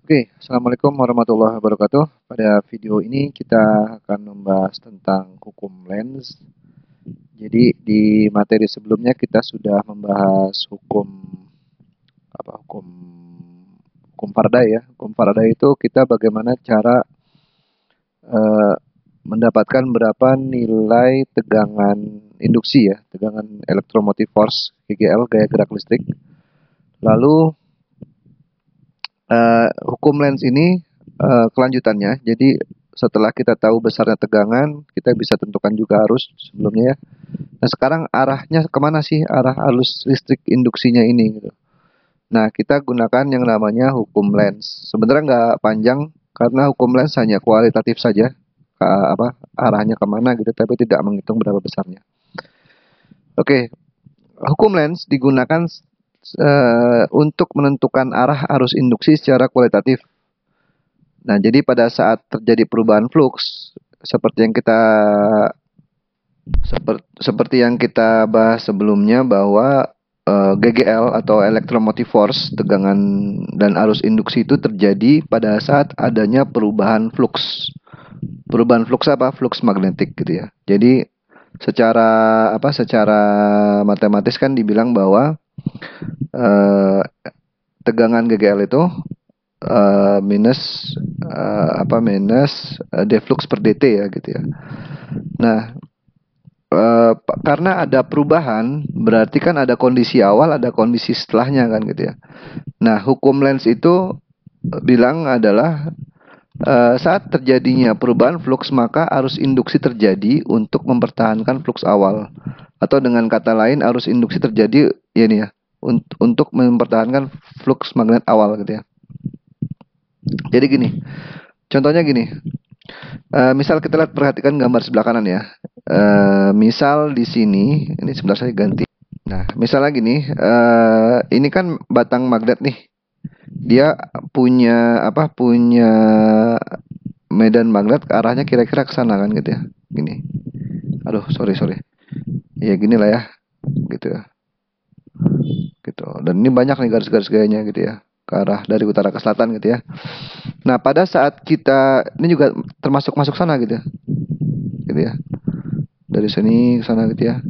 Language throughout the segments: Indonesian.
Oke, Assalamualaikum warahmatullahi wabarakatuh. Pada video ini kita akan membahas tentang hukum lens. Jadi di materi sebelumnya kita sudah membahas hukum apa hukum hukum Faraday ya. Hukum Faraday itu kita bagaimana cara eh, mendapatkan berapa nilai tegangan induksi ya, tegangan electromotive force (EGL) gaya gerak listrik. Lalu hukum lens ini kelanjutannya. Jadi setelah kita tahu besarnya tegangan, kita bisa tentukan juga arus sebelumnya ya. Nah sekarang arahnya kemana sih arah arus listrik induksinya ini gitu. Nah kita gunakan yang namanya hukum lens. Sebenarnya nggak panjang karena hukum lens hanya kualitatif saja, arahnya kemana gitu, tapi tidak menghitung berapa besarnya. Oke, hukum lens digunakan untuk menentukan arah arus induksi secara kualitatif. Nah, jadi pada saat terjadi perubahan flux, seperti yang kita bahas sebelumnya bahwa GGL atau electromotive force, tegangan dan arus induksi itu terjadi pada saat adanya perubahan flux. Perubahan flux apa? Flux magnetik gitu ya. Jadi secara matematis kan dibilang bahwa eh, tegangan GGL itu minus deflux per dt ya gitu ya. Nah, karena ada perubahan berarti kan ada kondisi awal, ada kondisi setelahnya kan gitu ya. Nah, hukum lens itu bilang adalah saat terjadinya perubahan flux maka arus induksi terjadi untuk mempertahankan flux awal. Atau dengan kata lain arus induksi terjadi ya nih ya untuk mempertahankan flux magnet awal gitu ya. Jadi gini, contohnya gini, misal kita lihat perhatikan gambar sebelah kanan ya. Misal di sini, ini sebentar saya ganti. Nah, misalnya gini, ini kan batang magnet nih. Dia punya apa? Punya medan magnet ke arahnya kira-kira ke sana kan gitu ya. Gini. Aduh, sorry. Ya gini lah ya, gitu ya. Gitu. Dan ini banyak nih garis-garis gayanya gitu ya, ke arah dari utara ke selatan gitu ya. Nah, pada saat kita ini juga termasuk masuk sana gitu ya. Gitu ya. Dari sini ke sana gitu ya.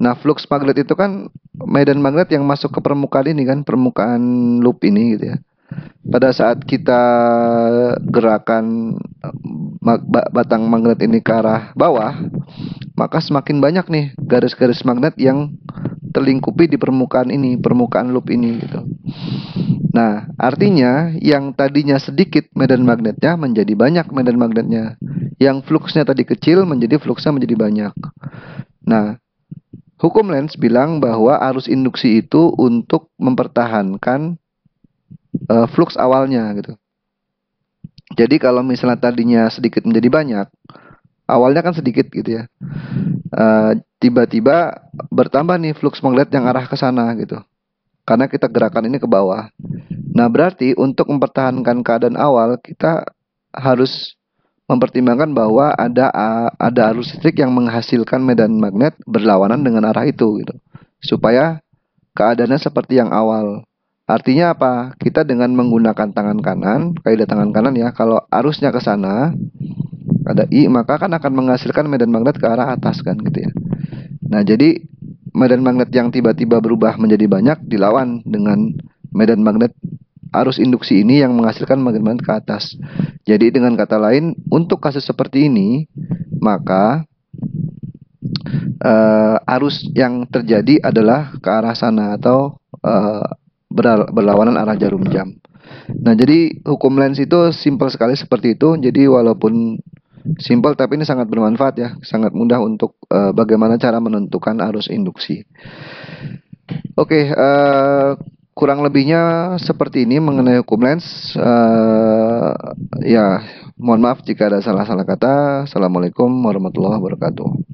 Nah, flux magnet itu kan medan magnet yang masuk ke permukaan ini kan, permukaan loop ini gitu ya. Pada saat kita gerakan batang magnet ini ke arah bawah, maka semakin banyak nih garis-garis magnet yang terlingkupi di permukaan ini, permukaan loop ini gitu. Nah, artinya yang tadinya sedikit medan magnetnya menjadi banyak medan magnetnya. Yang fluxnya tadi kecil menjadi fluxnya menjadi banyak. Nah, hukum Lenz bilang bahwa arus induksi itu untuk mempertahankan flux awalnya gitu. Jadi kalau misalnya tadinya sedikit menjadi banyak, awalnya kan sedikit gitu ya. Tiba-tiba bertambah nih flux magnet yang arah ke sana gitu. Karena kita gerakan ini ke bawah. Nah, berarti untuk mempertahankan keadaan awal kita harus mempertimbangkan bahwa ada arus listrik yang menghasilkan medan magnet berlawanan dengan arah itu gitu. Supaya keadaannya seperti yang awal. Artinya apa? Kita dengan menggunakan tangan kanan, kaidah tangan kanan ya, kalau arusnya ke sana ada I, maka kan akan menghasilkan medan magnet ke arah atas kan gitu ya. Nah, jadi medan magnet yang tiba-tiba berubah menjadi banyak dilawan dengan medan magnet arus induksi ini yang menghasilkan magnet magnet ke atas. Jadi dengan kata lain, untuk kasus seperti ini, maka arus yang terjadi adalah ke arah sana atau berlawanan arah jarum jam. Nah, jadi hukum Lenz itu simpel sekali seperti itu. Jadi walaupun simpel tapi ini sangat bermanfaat ya, sangat mudah untuk bagaimana cara menentukan arus induksi. Oke, kurang lebihnya seperti ini mengenai hukum Lenz. Ya, mohon maaf jika ada salah-salah kata. Assalamualaikum warahmatullahi wabarakatuh.